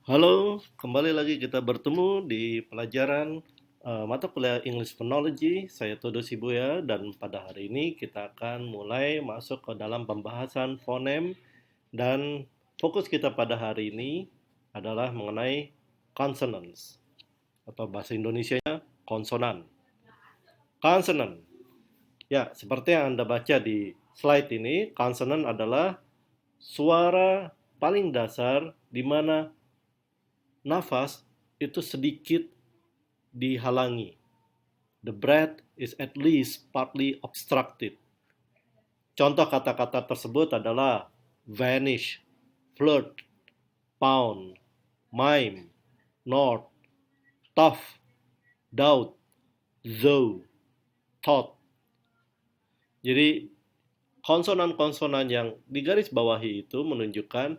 Halo, kembali lagi kita bertemu di pelajaran mata kuliah English Phonology. Saya Todo Shibuya dan pada hari ini kita akan mulai masuk ke dalam pembahasan fonem dan fokus kita pada hari ini adalah mengenai consonants atau bahasa Indonesianya konsonan. Consonant. Ya, seperti yang Anda baca di slide ini, consonant adalah suara paling dasar di mana nafas itu sedikit dihalangi. The breath is at least partly obstructed. Contoh kata-kata tersebut adalah vanish, flirt, pound, mime, north, tough, doubt, though, thought. Jadi konsonan-konsonan yang digaris bawahi itu menunjukkan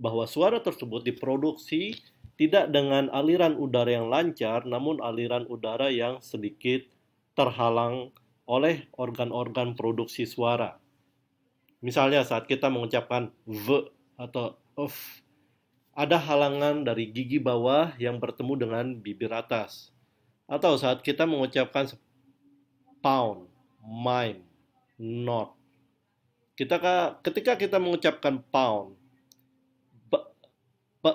bahwa suara tersebut diproduksi tidak dengan aliran udara yang lancar, namun aliran udara yang sedikit terhalang oleh organ-organ produksi suara. Misalnya saat kita mengucapkan v atau f, ada halangan dari gigi bawah yang bertemu dengan bibir atas. Atau saat kita mengucapkan pound, mime, not. Ketika kita mengucapkan pound, p, p,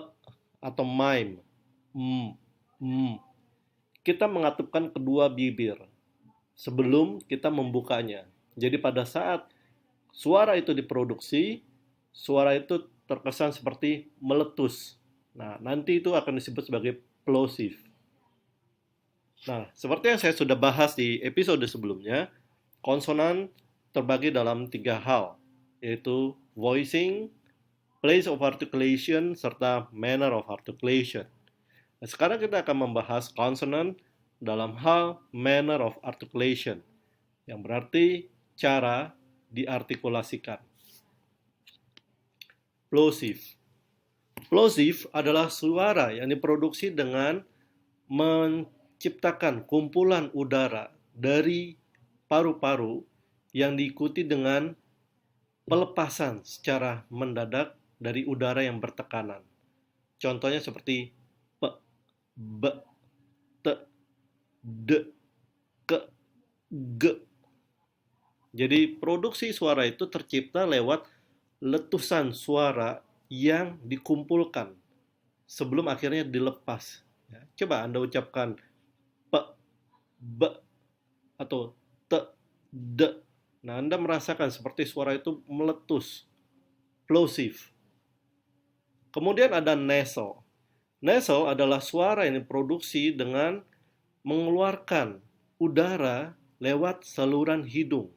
atau mime, m, m, kita mengatupkan kedua bibir sebelum kita membukanya. Jadi pada saat suara itu diproduksi, suara itu terkesan seperti meletus. Nah, nanti itu akan disebut sebagai plosive. Nah, seperti yang saya sudah bahas di episode sebelumnya, konsonan terbagi dalam 3 hal, yaitu voicing, place of articulation, serta manner of articulation. Nah, sekarang kita akan membahas consonant dalam hal manner of articulation, yang berarti cara diartikulasikan. Plosive. Plosive adalah suara yang diproduksi dengan menciptakan kumpulan udara dari paru-paru yang diikuti dengan pelepasan secara mendadak dari udara yang bertekanan. Contohnya seperti p, b, t, d, ke, g. Jadi produksi suara itu tercipta lewat letusan suara yang dikumpulkan sebelum akhirnya dilepas. Ya, coba Anda ucapkan p, b, atau t, d. Nah, Anda merasakan seperti suara itu meletus, plosive. Kemudian ada nasal. Nasal adalah suara yang diproduksi dengan mengeluarkan udara lewat saluran hidung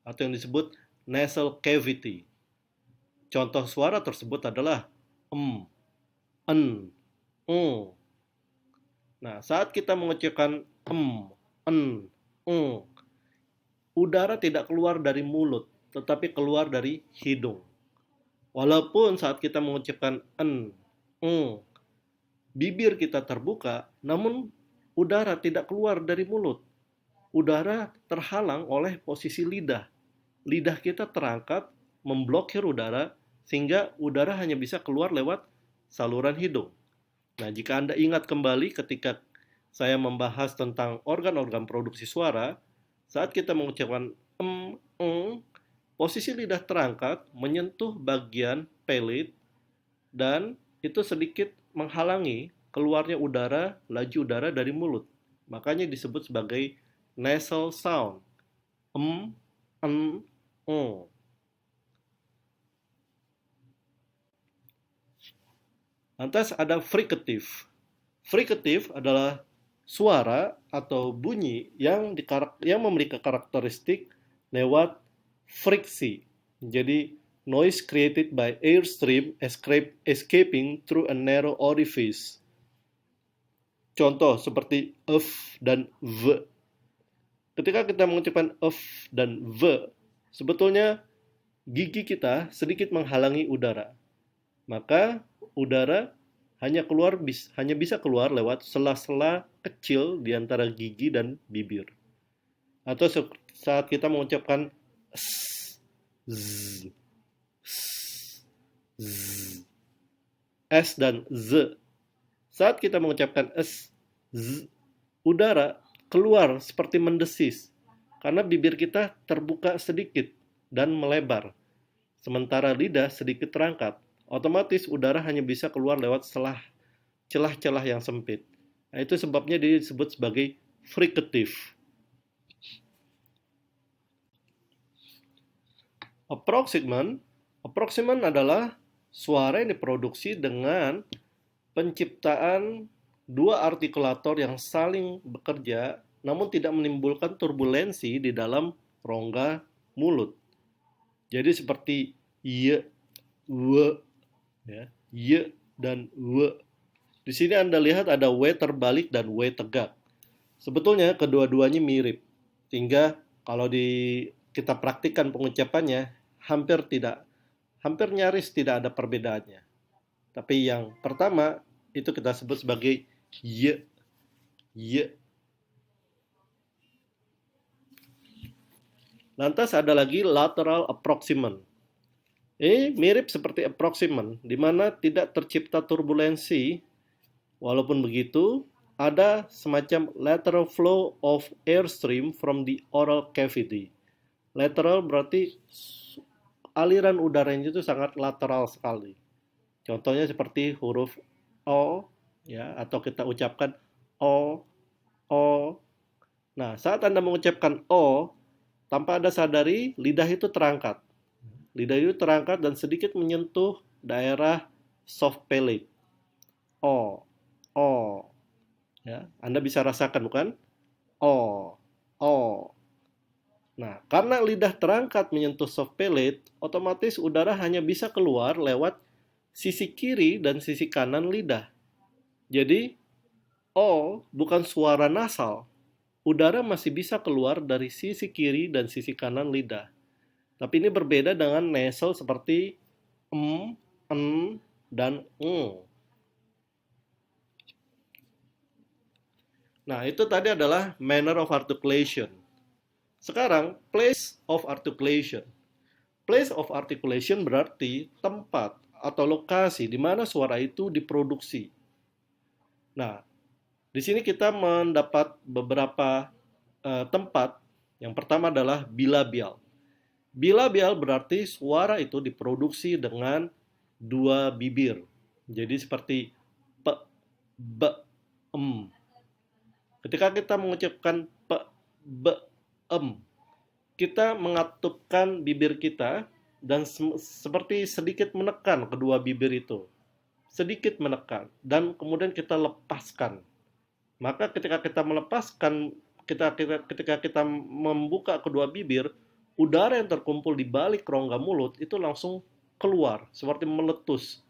atau yang disebut nasal cavity. Contoh suara tersebut adalah en, Nah, saat kita mengucapkan en, udara tidak keluar dari mulut, tetapi keluar dari hidung. Walaupun saat kita mengucapkan bibir kita terbuka, namun udara tidak keluar dari mulut. Udara terhalang oleh posisi lidah. Lidah kita terangkat, memblokir udara, sehingga udara hanya bisa keluar lewat saluran hidung. Nah, jika Anda ingat kembali ketika saya membahas tentang organ-organ produksi suara, saat kita mengucapkan posisi lidah terangkat menyentuh bagian pelit dan itu sedikit menghalangi keluarnya udara, laju udara dari mulut. Makanya disebut sebagai nasal sound. En, Lantas ada fricative. Fricative adalah suara atau bunyi yang memiliki karakteristik lewat friksi. Jadi noise created by airstream escaping through a narrow orifice. Contoh seperti f dan v. Ketika kita mengucapkan f dan v, sebetulnya gigi kita sedikit menghalangi udara. Maka udara hanya bisa keluar lewat sela-sela kecil di antara gigi dan bibir. Atau saat kita mengucapkan s, z, s, z, s dan z, Saat kita mengucapkan s, z, udara keluar seperti mendesis karena bibir kita terbuka sedikit dan melebar. Sementara lidah sedikit terangkat. Otomatis udara hanya bisa keluar lewat celah-celah yang sempit. Nah, itu sebabnya disebut sebagai fricative. Approximant adalah suara yang diproduksi dengan penciptaan dua artikulator yang saling bekerja namun tidak menimbulkan turbulensi di dalam rongga mulut. Jadi seperti y, w, ya, y dan w. Di sini Anda lihat ada w terbalik dan w tegak. Sebetulnya kedua-duanya mirip, sehingga kalau kita praktikkan pengucapannya hampir nyaris tidak ada perbedaannya. Tapi yang pertama itu kita sebut sebagai y, y. Lantas ada lagi lateral approximant. Mirip seperti approximant, di mana tidak tercipta turbulensi. Walaupun begitu, ada semacam lateral flow of airstream from the oral cavity. Lateral berarti aliran udaranya itu sangat lateral sekali. Contohnya seperti huruf O, ya, atau kita ucapkan O. Nah, saat Anda mengucapkan O, tanpa Anda sadari, lidah itu terangkat. Lidah itu terangkat dan sedikit menyentuh daerah soft palate. O. Ya, Anda bisa rasakan bukan? O. Nah, karena lidah terangkat menyentuh soft palate, otomatis udara hanya bisa keluar lewat sisi kiri dan sisi kanan lidah. Jadi, O bukan suara nasal. Udara masih bisa keluar dari sisi kiri dan sisi kanan lidah. Tapi ini berbeda dengan nasal seperti en, dan ng. Nah, itu tadi adalah manner of articulation. Sekarang, place of articulation. Place of articulation berarti tempat atau lokasi di mana suara itu diproduksi. Nah, di sini kita mendapat beberapa tempat. Yang pertama adalah bilabial. Bilabial berarti suara itu diproduksi dengan dua bibir. Jadi seperti p, b, em. Ketika kita mengucapkan p, b, em, kita mengatupkan bibir kita dan seperti sedikit menekan kedua bibir itu. Sedikit menekan dan kemudian kita lepaskan. Maka ketika kita melepaskan, ketika kita membuka kedua bibir, udara yang terkumpul di balik rongga mulut itu langsung keluar seperti meletus.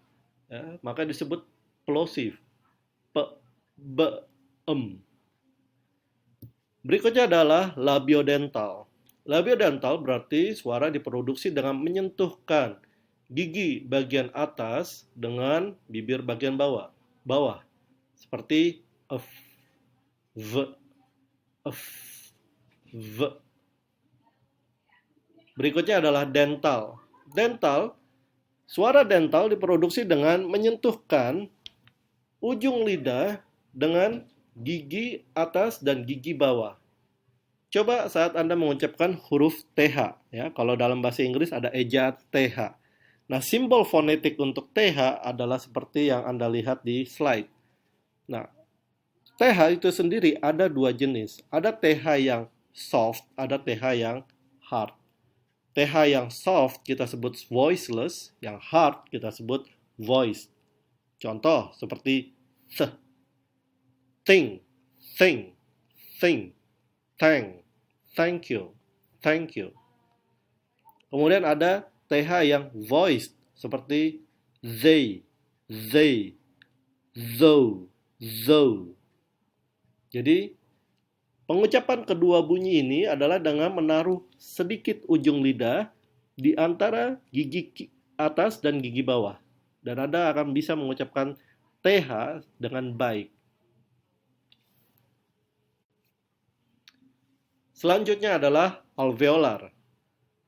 Ya, maka disebut plosive. P, b, em. Berikutnya adalah labiodental. Labiodental berarti suara diproduksi dengan menyentuhkan gigi bagian atas dengan bibir bagian bawah. Seperti f, v, f, v. Berikutnya adalah dental. Suara dental diproduksi dengan menyentuhkan ujung lidah dengan gigi atas dan gigi bawah. Coba saat Anda mengucapkan huruf TH, ya. Kalau dalam bahasa Inggris ada ejaan TH. Nah, simbol fonetik untuk TH adalah seperti yang Anda lihat di slide. Nah, TH itu sendiri ada dua jenis. Ada TH yang soft, ada TH yang hard. TH yang soft kita sebut voiceless, yang hard kita sebut voiced. Contoh seperti th, think, thank, thank you. Kemudian ada TH yang voiced seperti they, though. Jadi pengucapan kedua bunyi ini adalah dengan menaruh sedikit ujung lidah di antara gigi atas dan gigi bawah. Dan Anda akan bisa mengucapkan TH dengan baik. Selanjutnya adalah alveolar.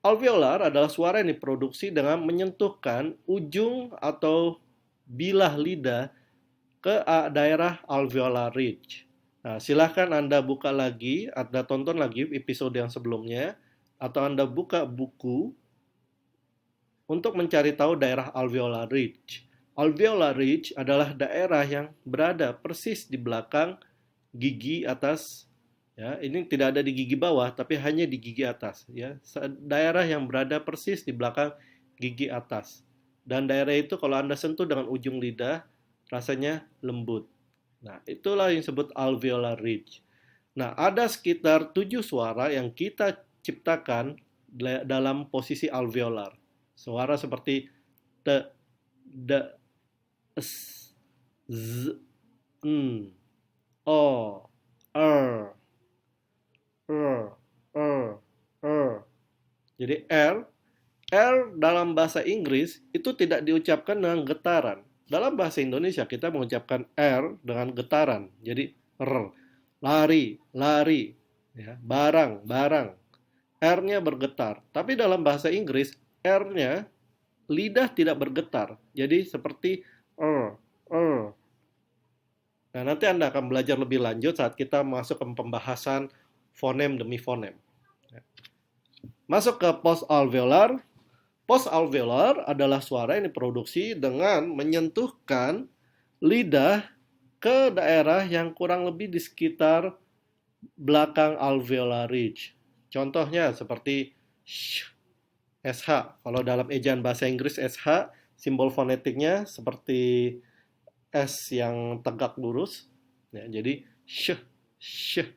Alveolar adalah suara yang diproduksi dengan menyentuhkan ujung atau bilah lidah ke daerah alveolar ridge. Nah, silahkan Anda buka lagi, Anda tonton lagi episode yang sebelumnya, atau Anda buka buku untuk mencari tahu daerah alveolar ridge. Alveolar ridge adalah daerah yang berada persis di belakang gigi atas, ya. Ini tidak ada di gigi bawah, tapi hanya di gigi atas, ya. Daerah yang berada persis di belakang gigi atas. Dan daerah itu kalau Anda sentuh dengan ujung lidah, rasanya lembut. Nah, itulah yang disebut alveolar ridge. Nah, ada sekitar 7 suara yang kita ciptakan dalam posisi alveolar. Suara seperti t, d, s, z, n, o, r, r. Jadi R dalam bahasa Inggris itu tidak diucapkan dengan getaran. Dalam bahasa Indonesia kita mengucapkan R dengan getaran. Jadi R, lari, lari, ya, barang, barang. R-nya bergetar. Tapi dalam bahasa Inggris R-nya lidah tidak bergetar. Jadi seperti R, R. Nah, nanti Anda akan belajar lebih lanjut saat kita masuk ke pembahasan fonem demi fonem. Masuk ke post-alveolar. Post-alveolar adalah suara yang diproduksi dengan menyentuhkan lidah ke daerah yang kurang lebih di sekitar belakang alveolar ridge. Contohnya seperti sh, sh. Kalau dalam ejaan bahasa Inggris sh, simbol fonetiknya seperti S yang tegak lurus. Ya, jadi sh, sh,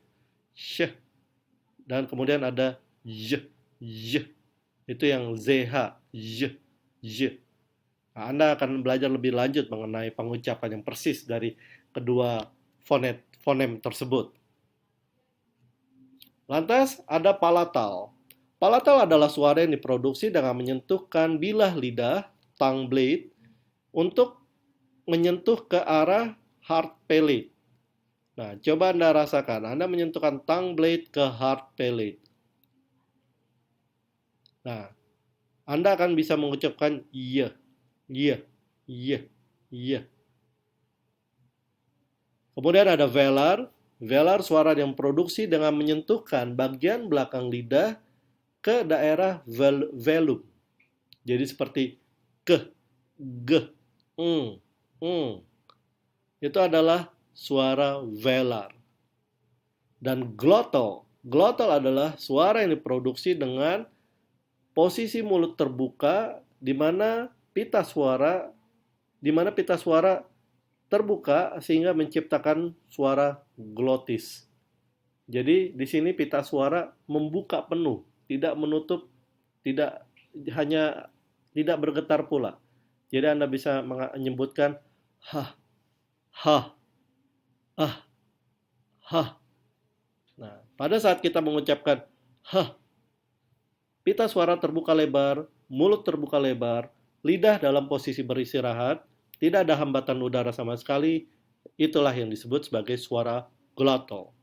sh. Dan kemudian ada y, y. Itu yang ZH, Z, Z. Nah, Anda akan belajar lebih lanjut mengenai pengucapan yang persis dari kedua fonem tersebut. Lantas ada palatal. Palatal adalah suara yang diproduksi dengan menyentuhkan bilah lidah, tongue blade, untuk menyentuh ke arah hard palate. Nah, coba Anda rasakan. Anda menyentuhkan tongue blade ke hard palate. Nah, Anda akan bisa mengucapkan iya, iya, iya, iya. Kemudian ada velar. Velar suara yang produksi dengan menyentuhkan bagian belakang lidah ke daerah velum. Jadi seperti ke, ge, ng. Itu adalah suara velar. Dan glottal. Glottal adalah suara yang diproduksi dengan posisi mulut terbuka di mana pita suara terbuka sehingga menciptakan suara glotis. Jadi di sini pita suara membuka penuh, tidak menutup, tidak bergetar pula. Jadi Anda bisa menyebutkan ha, ha, ah, ha. Nah, pada saat kita mengucapkan ha, pita suara terbuka lebar, mulut terbuka lebar, lidah dalam posisi beristirahat, tidak ada hambatan udara sama sekali. Itulah yang disebut sebagai suara glottal.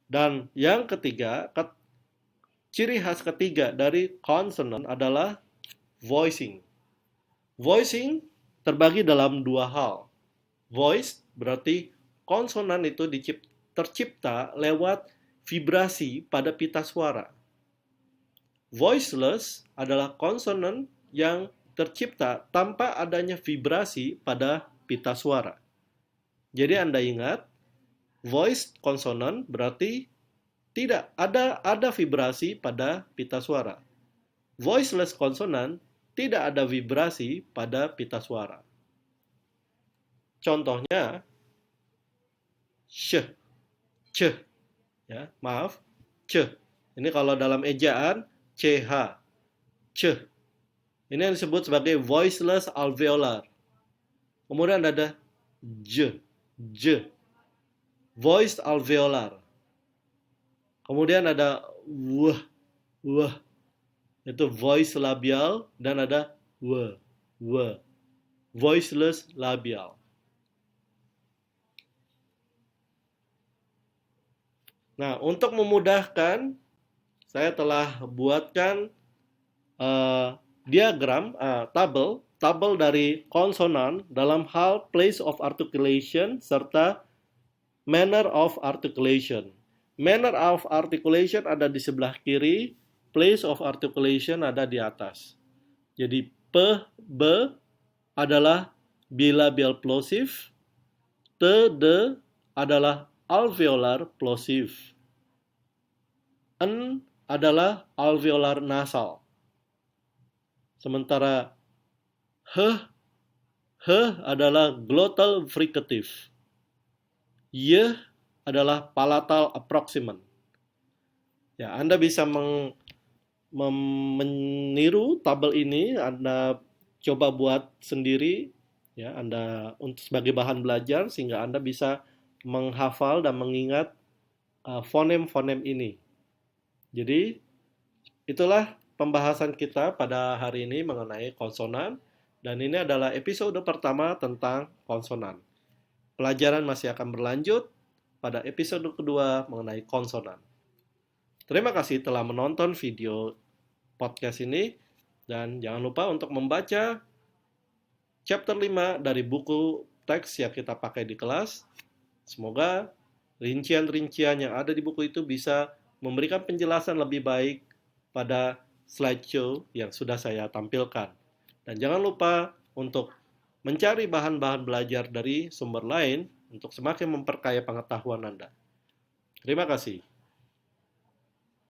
Dan yang ketiga, ciri khas ketiga dari konsonan adalah voicing. Voicing terbagi dalam dua hal. Voice berarti konsonan itu tercipta lewat vibrasi pada pita suara. Voiceless adalah konsonan yang tercipta tanpa adanya vibrasi pada pita suara. Jadi Anda ingat, voice konsonan berarti tidak ada vibrasi pada pita suara. Voiceless konsonan tidak ada vibrasi pada pita suara. Contohnya sh, ch, ya, maaf, c. Ini kalau dalam ejaan ch, ch. Ini yang disebut sebagai voiceless alveolar. Kemudian ada j, j, voiced alveolar. Kemudian ada w, itu voice labial, dan ada w, voiceless labial. Nah, untuk memudahkan, saya telah buatkan diagram, tabel tabel dari konsonan dalam hal place of articulation serta manner of articulation. Manner of articulation ada di sebelah kiri, place of articulation ada di atas. Jadi P, B adalah bilabial plosive, T, D adalah alveolar plosive, N adalah alveolar nasal. Sementara H adalah glottal fricative. Y adalah palatal approximant. Ya, Anda bisa meniru tabel ini, Anda coba buat sendiri, ya, Anda untuk sebagai bahan belajar sehingga Anda bisa menghafal dan mengingat fonem-fonem ini. Jadi, itulah pembahasan kita pada hari ini mengenai konsonan, dan ini adalah episode pertama tentang konsonan. Pelajaran masih akan berlanjut pada episode kedua mengenai konsonan. Terima kasih telah menonton video podcast ini, dan jangan lupa untuk membaca chapter 5 dari buku teks yang kita pakai di kelas. Semoga rincian-rincian yang ada di buku itu bisa memberikan penjelasan lebih baik pada slideshow yang sudah saya tampilkan. Dan jangan lupa untuk mencari bahan-bahan belajar dari sumber lain untuk semakin memperkaya pengetahuan Anda. Terima kasih.